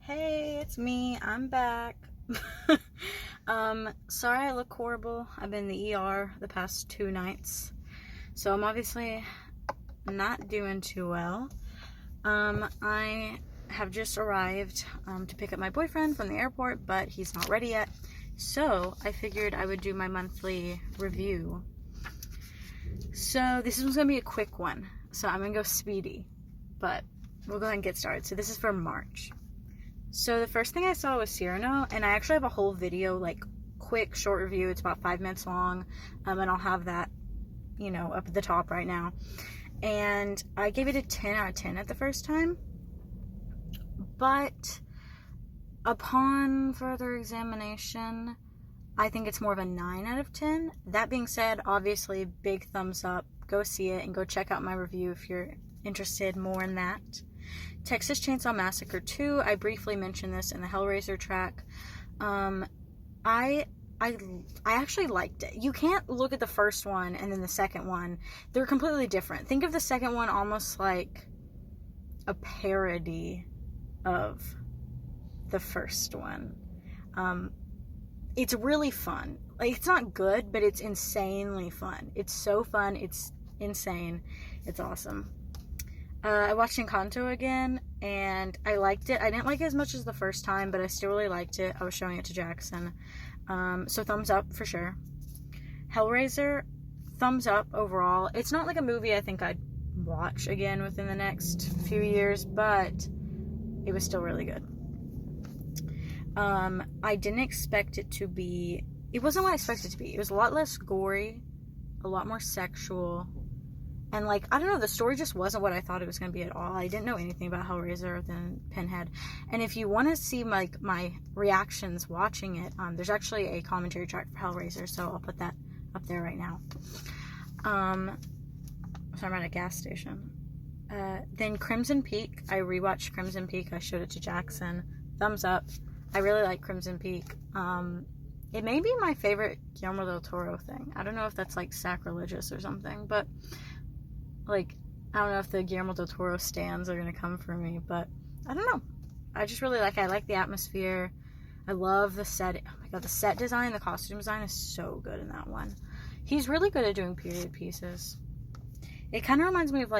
Hey, it's me. I'm back. Sorry I look horrible. I've been in the ER the past 2 nights. So I'm obviously not doing too well. I have just arrived to pick up my boyfriend from the airport, but he's not ready yet. So I figured I would do my monthly review. So this one's going to be a quick one. So I'm going to go speedy, but we'll go ahead and get started. So this is for March. So the first thing I saw was Cyrano, and I actually have a whole video, like, quick, short review. It's about 5 minutes long, and I'll have that, up at the top right now. And I gave it a 10 out of 10 at the first time, but upon further examination, I think it's more of a 9 out of 10. That being said, obviously, big thumbs up. Go see it, and go check out my review if you're interested more in that. Texas Chainsaw Massacre 2, I briefly mentioned this in the Hellraiser track. I actually liked it. You can't look at the first one and then the second one. They're completely different. Think of the second one almost like a parody of the first one. It's really fun. Like, it's not good, but it's insanely fun. It's so fun. It's insane. It's awesome. I watched Encanto again, and I liked it. I didn't like it as much as the first time, but I still really liked it. I was showing it to Jackson. So thumbs up for sure. Hellraiser, thumbs up overall. It's not like a movie I think I'd watch again within the next few years, but it was still really good. I didn't expect it to be... It wasn't what I expected it to be. It was a lot less gory, a lot more sexual. And, I don't know, the story just wasn't what I thought it was going to be at all. I didn't know anything about Hellraiser other than Pinhead. And if you want to see, my reactions watching it, there's actually a commentary track for Hellraiser, so I'll put that up there right now. So I'm at a gas station. Then Crimson Peak. I rewatched Crimson Peak. I showed it to Jackson. Thumbs up. I really like Crimson Peak. It may be my favorite Guillermo del Toro thing. I don't know if that's, sacrilegious or something, but... I don't know if the Guillermo del Toro stands are going to come for me, but I don't know. I just really like it. I like the atmosphere. I love the set. Oh my god, the set design, the costume design is so good in that one. He's really good at doing period pieces. It kind of reminds me of,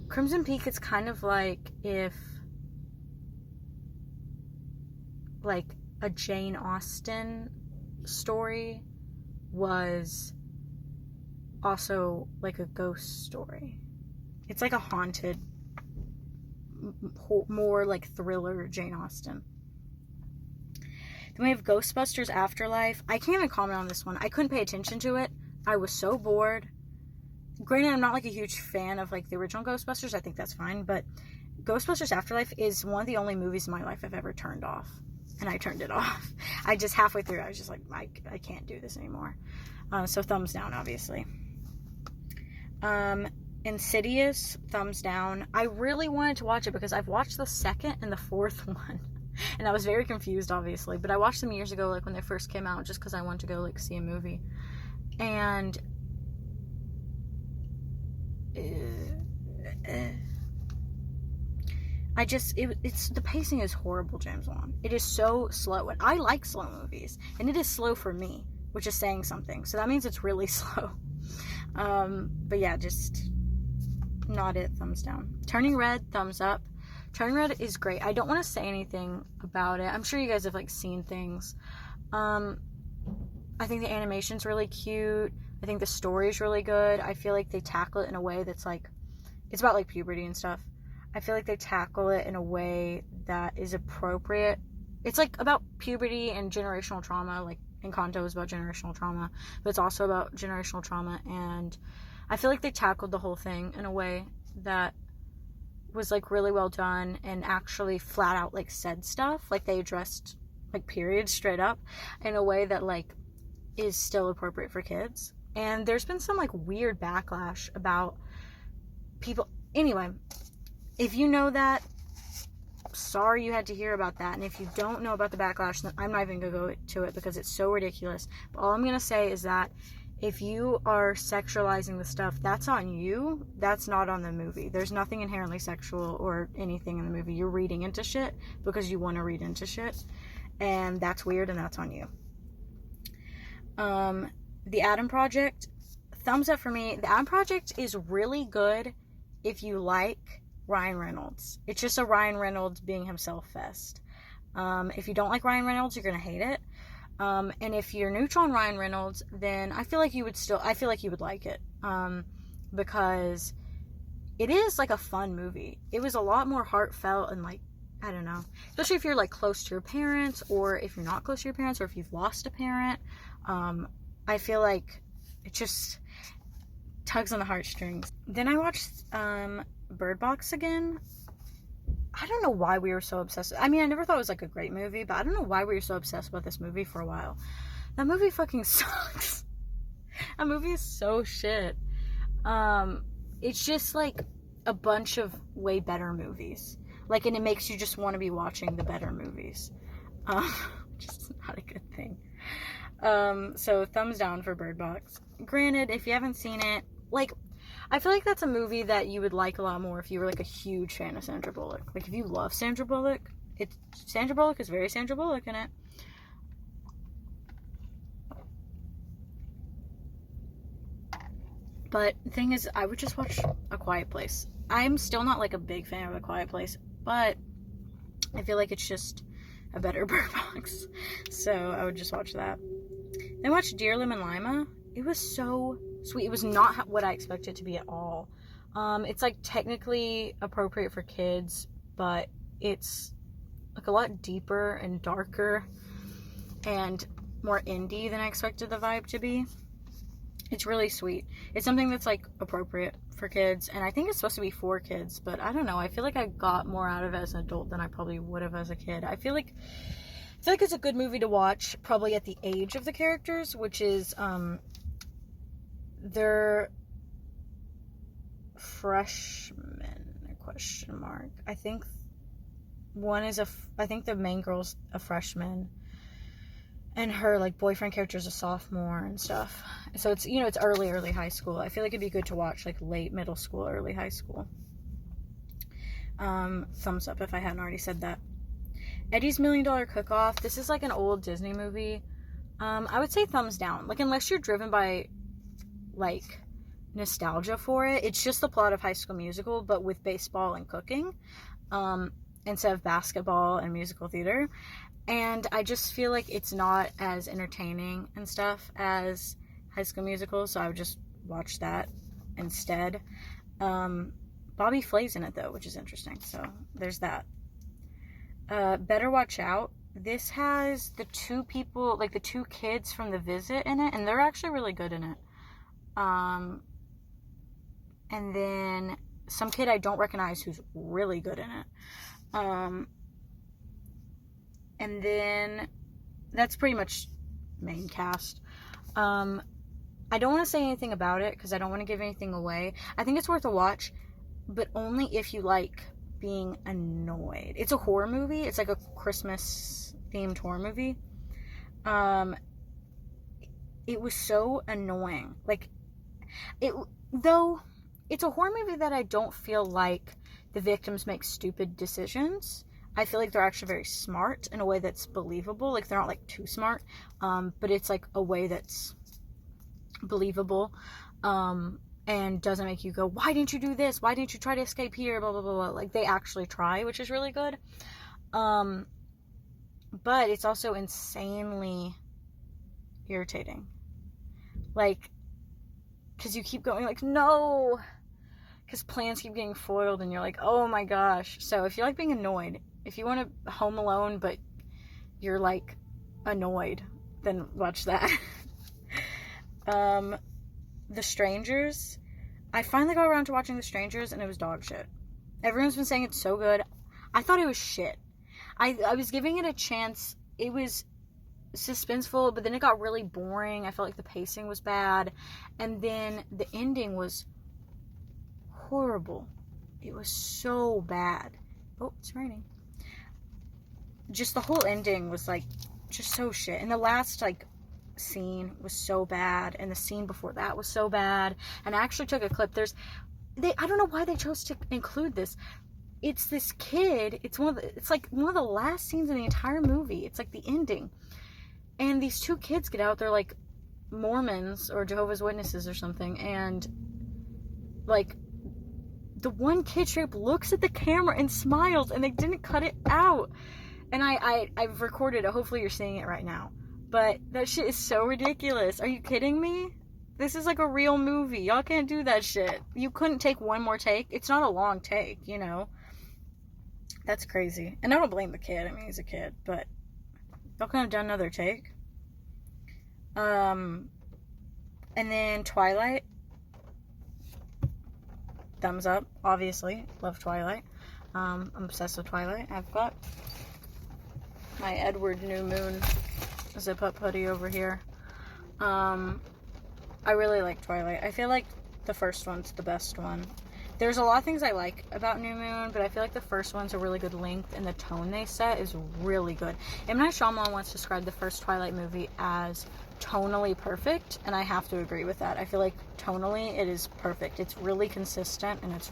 Crimson Peak. It's kind of like if, a Jane Austen story was... also a ghost story. It's like a haunted, more thriller Jane Austen. Then we have Ghostbusters Afterlife. I can't even comment on this one. I couldn't pay attention to it. I was so bored. Granted, I'm not a huge fan of the original Ghostbusters. I think that's fine, but Ghostbusters Afterlife is one of the only movies in my life I've ever turned off. And I turned it off. I just halfway through, I was just I can't do this anymore. So thumbs down, obviously. Insidious, thumbs down. I really wanted to watch it because I've watched the second and the fourth one, and I was very confused, obviously, but I watched them years ago, when they first came out, just because I wanted to go, see a movie, and it's the pacing is horrible, James Wan. It is so slow, and I like slow movies, and it is slow for me, which is saying something, so that means it's really slow. But yeah, just not it, thumbs down. Turning Red, thumbs up. Turning Red is great. I don't want to say anything about it. I'm sure you guys have seen things. I think the animation's really cute. I think the story's really good. I feel like they tackle it in a way that's it's about puberty and stuff. I feel like they tackle it in a way that is appropriate. It's about puberty and generational trauma, Encanto is about generational trauma, but it's also about generational trauma, and I feel like they tackled the whole thing in a way that was really well done, and actually flat out said stuff, they addressed periods straight up in a way that is still appropriate for kids. And there's been some weird backlash about people. Anyway, if you know that, sorry you had to hear about that, and if you don't know about the backlash, then I'm not even gonna go to it because it's so ridiculous. But all I'm gonna say is that if you are sexualizing the stuff, that's on you. That's not on the movie. There's nothing inherently sexual or anything in the movie. You're reading into shit because you want to read into shit. And that's weird, and that's on you. The Adam Project, thumbs up for me. The Adam Project is really good if you like Ryan Reynolds. It's just a Ryan Reynolds being himself fest. If you don't like Ryan Reynolds, you're going to hate it. And if you're neutral on Ryan Reynolds, then I feel like you would like it. Because it is like a fun movie. It was a lot more heartfelt and like, I don't know, especially if you're like close to your parents, or if you're not close to your parents, or if you've lost a parent. I feel like it just tugs on the heartstrings. Then I watched Bird Box again. I don't know why we were so obsessed. I mean, I never thought it was like a great movie, but I don't know why we were so obsessed with this movie for a while. That movie fucking sucks. That movie is so shit. It's just like a bunch of way better movies. Like, and it makes you just want to be watching the better movies. Which is not a good thing. So thumbs down for Bird Box. Granted, if you haven't seen it, like, I feel like that's a movie that you would like a lot more if you were like a huge fan of Sandra Bullock. Like, if you love Sandra Bullock, Sandra Bullock is very Sandra Bullock in it. But the thing is, I would just watch A Quiet Place. I'm still not like a big fan of A Quiet Place, but I feel like it's just a better Bird Box. So I would just watch that. Then watch Dear Lim and Lima. It was so sweet. It was not what I expected it to be at all. It's like technically appropriate for kids, but it's like a lot deeper and darker and more indie than I expected the vibe to be. It's really sweet. It's something that's like appropriate for kids, and I think it's supposed to be for kids, but I don't know. I feel like I got more out of it as an adult than I probably would have as a kid. I feel like it's a good movie to watch, probably at the age of the characters, which is they're freshmen, question mark. I think I think the main girl's a freshman, and her like boyfriend character is a sophomore and stuff. So it's, you know, it's early high school. I feel like it'd be good to watch like late middle school, early high school. Thumbs up if I hadn't already said that. Eddie's $1 Million Cook-Off. This is like an old Disney movie. I would say thumbs down. Like, unless you're driven by like nostalgia for it, it's just the plot of High School Musical, but with baseball and cooking, instead of basketball and musical theater. And I just feel like it's not as entertaining and stuff as High School Musical, so I would just watch that instead. Bobby Flay's in it though, which is interesting, so there's that. Better Watch Out. This has the two people, like the two kids from The Visit in it, and they're actually really good in it. And then some kid I don't recognize who's really good in it. And then that's pretty much main cast. I don't want to say anything about it because I don't want to give anything away. I think it's worth a watch, but only if you like being annoyed. It's a horror movie. It's like a Christmas themed horror movie. It was so annoying. Like, though it's a horror movie that I don't feel like the victims make stupid decisions. I feel like they're actually very smart in a way that's believable. Like, they're not like too smart, but it's like a way that's believable, and doesn't make you go, why didn't you do this? Why didn't you try to escape here? Blah, blah, blah, blah. Like, they actually try, which is really good. But it's also insanely irritating. Like, because you keep going, like, no! Because plans keep getting foiled, and you're like, oh my gosh. So if you like being annoyed, if you want to Home Alone, but you're, like, annoyed, then watch that. The Strangers. I finally got around to watching The Strangers, and it was dog shit. Everyone's been saying it's so good. I thought it was shit. I was giving it a chance. It was suspenseful, but then it got really boring. I felt like the pacing was bad. And then the ending was horrible. It was so bad. Oh, it's raining. Just the whole ending was, like, just so shit. And the last, like, scene was so bad, and the scene before that was so bad. And I actually took a clip. I don't know why they chose to include this. It's this kid. It's like one of the last scenes in the entire movie. It's like the ending. And these two kids get out. They're like Mormons or Jehovah's Witnesses or something. And like the one kid straight up looks at the camera and smiles, and they didn't cut it out. And I've recorded it. Hopefully you're seeing it right now. But that shit is so ridiculous. Are you kidding me? This is like a real movie. Y'all can't do that shit. You couldn't take one more take. It's not a long take, you know. That's crazy. And I don't blame the kid. I mean, he's a kid. But y'all could have done another take. And then Twilight. Thumbs up, obviously. Love Twilight. I'm obsessed with Twilight. I've got my Edward New Moon zip-up hoodie over here. I really like Twilight. I feel like the first one's the best one. There's a lot of things I like about New Moon, but I feel like the first one's a really good length, and the tone they set is really good. M. Night Shyamalan once described the first Twilight movie as tonally perfect, and I have to agree with that. I feel like tonally it is perfect. It's really consistent, and it's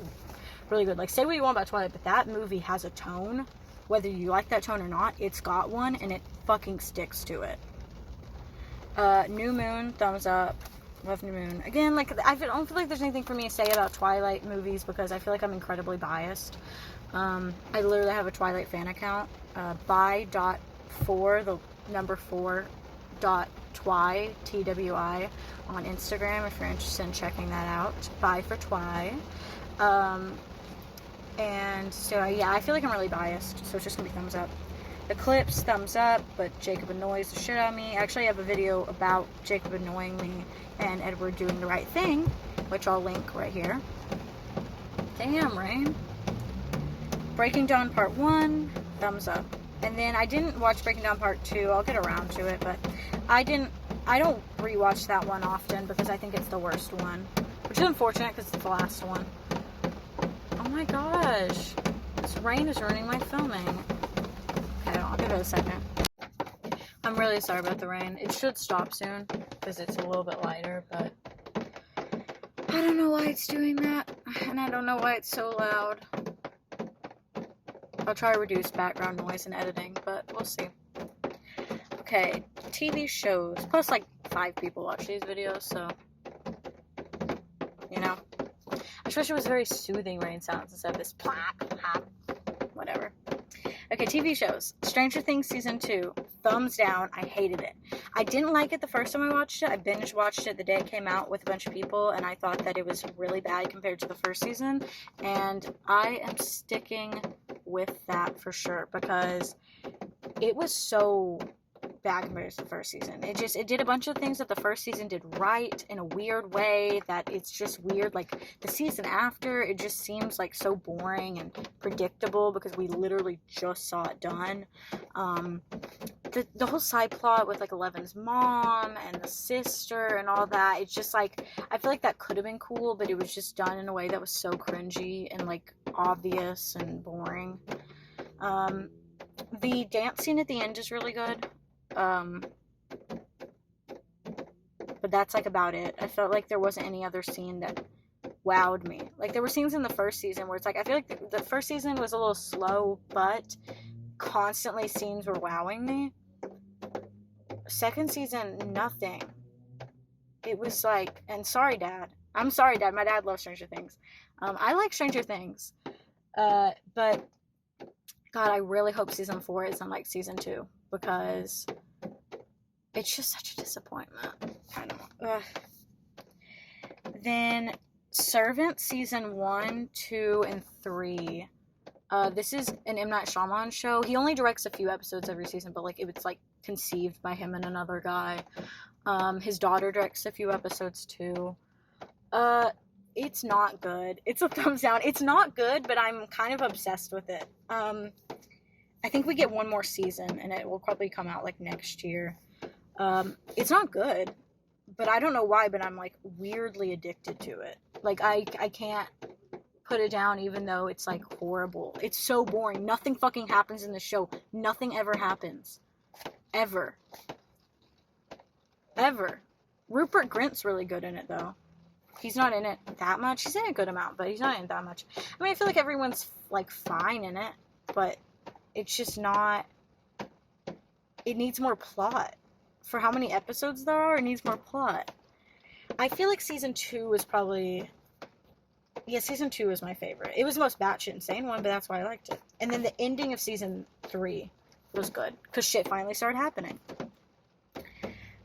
really good. Like, say what you want about Twilight, but that movie has a tone. Whether you like that tone or not, it's got one, and it fucking sticks to it. New Moon, thumbs up. Love New Moon. Again, like, I don't feel like there's anything for me to say about Twilight movies because I feel like I'm incredibly biased. I literally have a Twilight fan account. by.4, the number 4, .twi, Twi, on Instagram if you're interested in checking that out. Bye for Twi. And so, yeah, I feel like I'm really biased, so it's just gonna be thumbs up. Eclipse, thumbs up, but Jacob annoys the shit out of me. Actually, I have a video about Jacob annoying me and Edward doing the right thing, which I'll link right here. Damn, Rain. Breaking Dawn Part 1, thumbs up. And then I didn't watch Breaking Dawn Part 2. I'll get around to it, but I don't rewatch that one often because I think it's the worst one, which is unfortunate because it's the last one. Oh my gosh. This rain is ruining my filming. Okay, I'll give it a second. I'm really sorry about the rain. It should stop soon because it's a little bit lighter, but I don't know why it's doing that, and I don't know why it's so loud. I'll try to reduce background noise in editing, but we'll see. Okay, TV shows. Plus, like, 5 people watch these videos, so, you know. I wish it was very soothing rain sounds instead of this plop, pop, whatever. Okay, TV shows. Stranger Things Season 2. Thumbs down. I hated it. I didn't like it the first time I watched it. I binge watched it the day it came out with a bunch of people, and I thought that it was really bad compared to the first season. And I am sticking with that for sure because it was so bad compared to the first season. It did a bunch of things that the first season did right in a weird way that it's just weird. Like, the season after, it just seems like so boring and predictable because we literally just saw it done. The whole side plot with, like, Eleven's mom and the sister and all that, it's just, like, I feel like that could have been cool, but it was just done in a way that was so cringy and, like, obvious and boring. The dance scene at the end is really good. But that's, like, about it. I felt like there wasn't any other scene that wowed me. Like, there were scenes in the first season where it's like, I feel like the first season was a little slow, but constantly scenes were wowing me. Second season, nothing. It was like, and sorry, Dad. I'm sorry, Dad. My dad loves Stranger Things. I like Stranger Things. But, God, I really hope season 4 isn't like season 2. Because it's just such a disappointment. I don't know. Ugh. Then Servant Season 1, 2, and 3. This is an M. Night Shyamalan show. He only directs a few episodes every season, but, like, it was, like, conceived by him and another guy. His daughter directs a few episodes, too. It's not good. It's a thumbs down. It's not good, but I'm kind of obsessed with it. I think we get one more season, and it will probably come out, like, next year. It's not good, but I don't know why, but I'm, like, weirdly addicted to it. Like, I can't put it down even though it's, like, horrible. It's so boring. Nothing fucking happens in the show. Nothing ever happens. Ever. ever. Rupert Grint's really good in it, though. He's not in it that much. He's in a good amount, but he's not in it that much. I mean, I feel like everyone's, like, fine in it, but it's just not... It needs more plot. For how many episodes there are, it needs more plot. I feel like season 2 is probably... Yeah, season 2 is my favorite. It was the most batshit insane one, but that's why I liked it. And then the ending of season 3 was good, because shit finally started happening.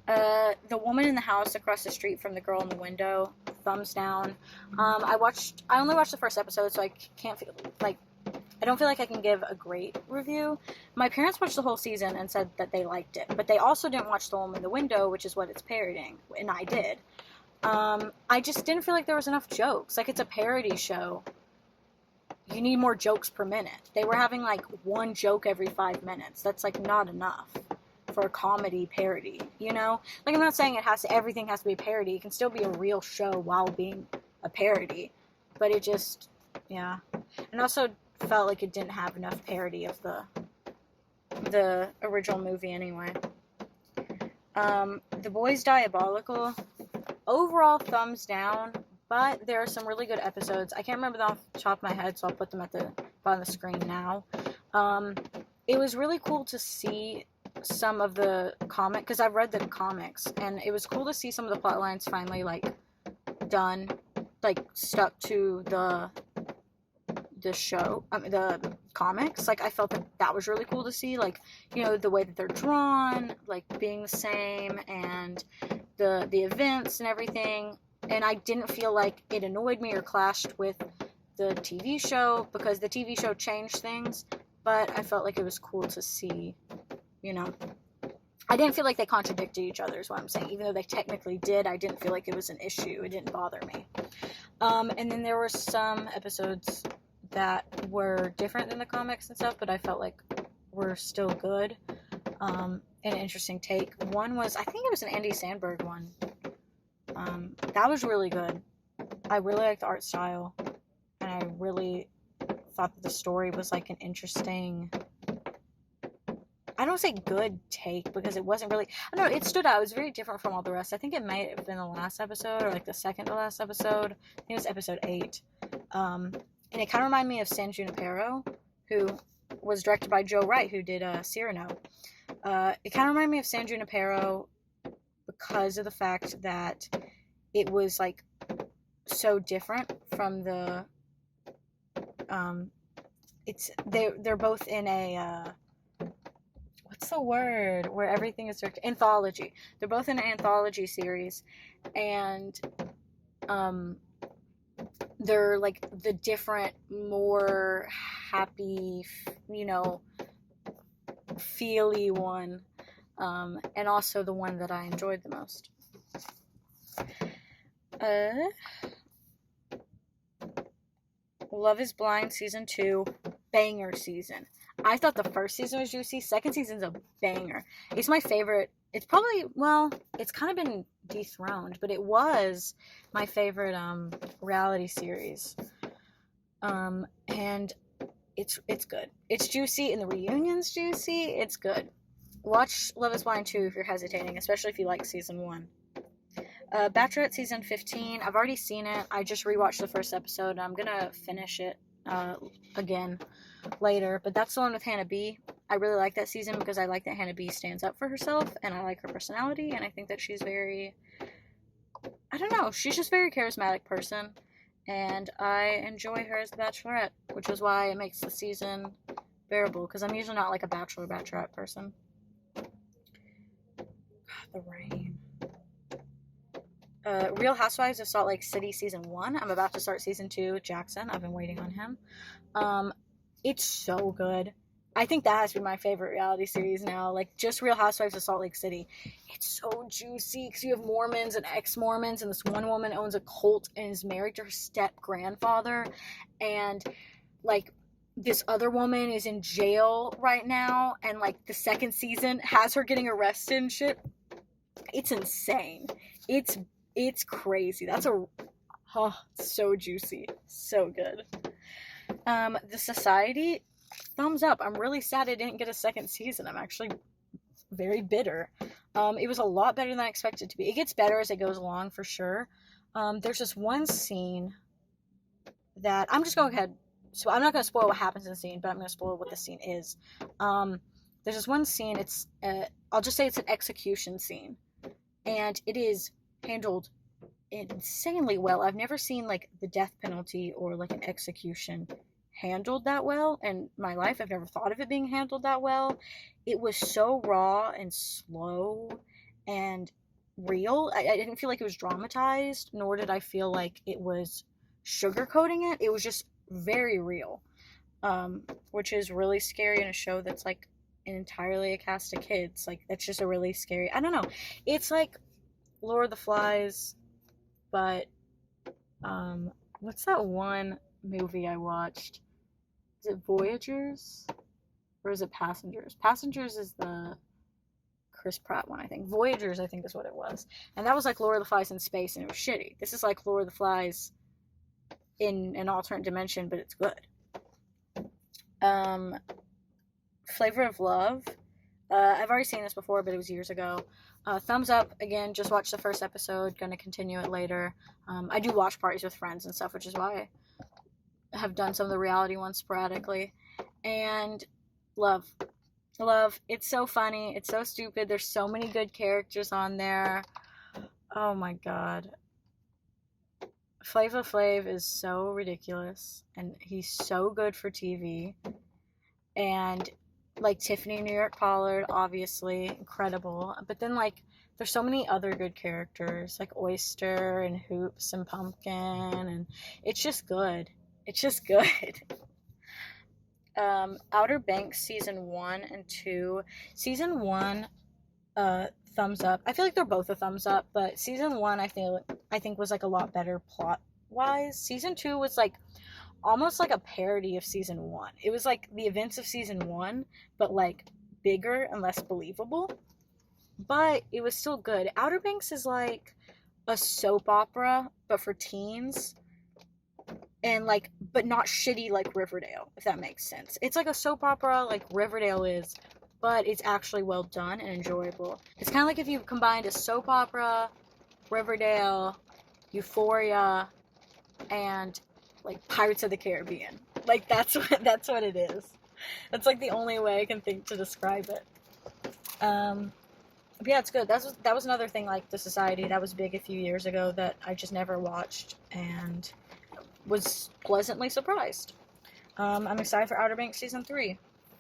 The woman in the house across the street from the girl in the window, thumbs down. I only watched the first episode, so I can't feel, like, I don't feel like I can give a great review. My parents watched the whole season and said that they liked it, but they also didn't watch The Woman in the Window, which is what it's parodying, and I did. I just didn't feel like there was enough jokes. Like, it's a parody show. You need more jokes per minute. They were having, like, one joke every 5 minutes. That's, like, not enough for a comedy parody, you know? Like, I'm not saying everything has to be a parody. It can still be a real show while being a parody. But it just, yeah. And also felt like it didn't have enough parody of the original movie anyway. The Boys Diabolical. Overall, thumbs down, but there are some really good episodes. I can't remember them off the top of my head, so I'll put them at the bottom of the screen now. It was really cool to see some of the comic, because I've read the comics, and it was cool to see some of the plot lines finally, like, done, like, stuck to the show, the comics. Like, I felt that was really cool to see, like, you know, the way that they're drawn, like, being the same, and the events and everything. And I didn't feel like it annoyed me or clashed with the TV show, because the TV show changed things, but I felt like it was cool to see, you know. I didn't feel like they contradicted each other, is what I'm saying. Even though they technically did, I didn't feel like it was an issue. It didn't bother me. And then there were some episodes that were different than the comics and stuff, but I felt like were still good. An interesting take. One was, I think it was an Andy Samberg one. That was really good. I really liked the art style, and I really thought that the story was, like, an interesting, I don't say good take, because it wasn't really, I don't know, it stood out. It was very different from all the rest. I think it might have been the last episode, or, like, the second to last episode. I think it was episode 8. And it kind of reminded me of San Junipero, who was directed by Joe Wright, who did Cyrano. It kind of reminded me of San Junipero because of the fact that it was, like, so different from the, they're both in a, what's the word, where everything is anthology. They're both in an anthology series, and, they're, like, the different, more happy, you know, feely one, and also the one that I enjoyed the most. Love is Blind Season 2, banger season. I thought the first season was juicy. Second season's a banger. It's my favorite. It's probably, well, it's kind of been dethroned, but it was my favorite reality series. And it's good. It's juicy, and the reunion's juicy. It's good. Watch Love is Blind 2 if you're hesitating, especially if you like season 1. Bachelorette season 15. I've already seen it. I just rewatched the first episode. I'm gonna finish it again later, but that's the one with Hannah B. I really like that season because I like that Hannah B stands up for herself, and I like her personality, and I think that she's very, I don't know, she's just a very charismatic person, and I enjoy her as the Bachelorette, which is why it makes the season bearable, because I'm usually not like a Bachelorette person. God, the rain. Real Housewives of Salt Lake City season 1. I'm about to start season 2 with Jackson. I've been waiting on him. It's so good. I think that has to be my favorite reality series now. Like, just Real Housewives of Salt Lake City. It's so juicy because you have Mormons and ex-Mormons, and this one woman owns a cult and is married to her step-grandfather, and, like, this other woman is in jail right now, and, like, the second season has her getting arrested and shit. It's insane. It's crazy. It's so juicy. So good. The Society, thumbs up. I'm really sad I didn't get a second season. I'm actually very bitter. It was a lot better than I expected it to be. It gets better as it goes along, for sure. There's this one scene that I'm just going ahead. So I'm not going to spoil what happens in the scene, but I'm going to spoil what the scene is. There's this one scene. I'll just say it's an execution scene, and it is handled insanely well. I've never seen like the death penalty or like an execution handled that well in my life. I've never thought of it being handled that well. It was so raw and slow and real. I didn't feel like it was dramatized, nor did I feel like it was sugarcoating it. It was just very real, which is really scary in a show that's like entirely a cast of kids. Like, that's just a really scary, I don't know, it's like Lord of the Flies, but what's that one movie I watched? Is it Voyagers? Or is it Passengers? Passengers is the Chris Pratt one, I think. Voyagers, I think, is what it was. And that was like Lord of the Flies in space, and it was shitty. This is like Lord of the Flies in an alternate dimension, but it's good. Flavor of Love. I've already seen this before, but it was years ago. Thumbs up. Again, just watched the first episode. Gonna continue it later. I do watch parties with friends and stuff, which is why I have done some of the reality ones sporadically. And love. It's so funny. It's so stupid. There's so many good characters on there. Oh my god. Flavor Flav is so ridiculous, and he's so good for TV. And like Tiffany New York Pollard, obviously incredible. But then like there's so many other good characters, like Oyster and Hoops and Pumpkin, and it's just good. It's just good. Outer Banks season 1 and 2. Season 1, thumbs up. I feel like they're both a thumbs up, but season 1 I think was like a lot better plot wise. Season 2 was like almost like a parody of season 1. It was like the events of season 1, but like bigger and less believable. But it was still good. Outer Banks is like a soap opera, but for teens. And like, but not shitty like Riverdale, if that makes sense. It's like a soap opera like Riverdale is, but it's actually well done and enjoyable. It's kind of like if you combined a soap opera, Riverdale, Euphoria, and like Pirates of the Caribbean. Like that's what it is. That's like the only way I can think to describe it. But yeah, it's good. That was another thing, like The Society, that was big a few years ago that I just never watched and was pleasantly surprised. I'm excited for Outer Banks season 3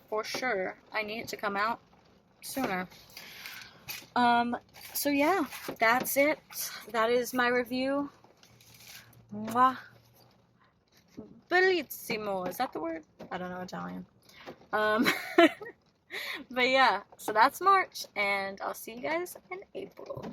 for sure. I need it to come out sooner. So yeah, that's it. That is my review. Mwah. Bellissimo. Is that the word? I don't know Italian. But yeah, so that's March, and I'll see you guys in April.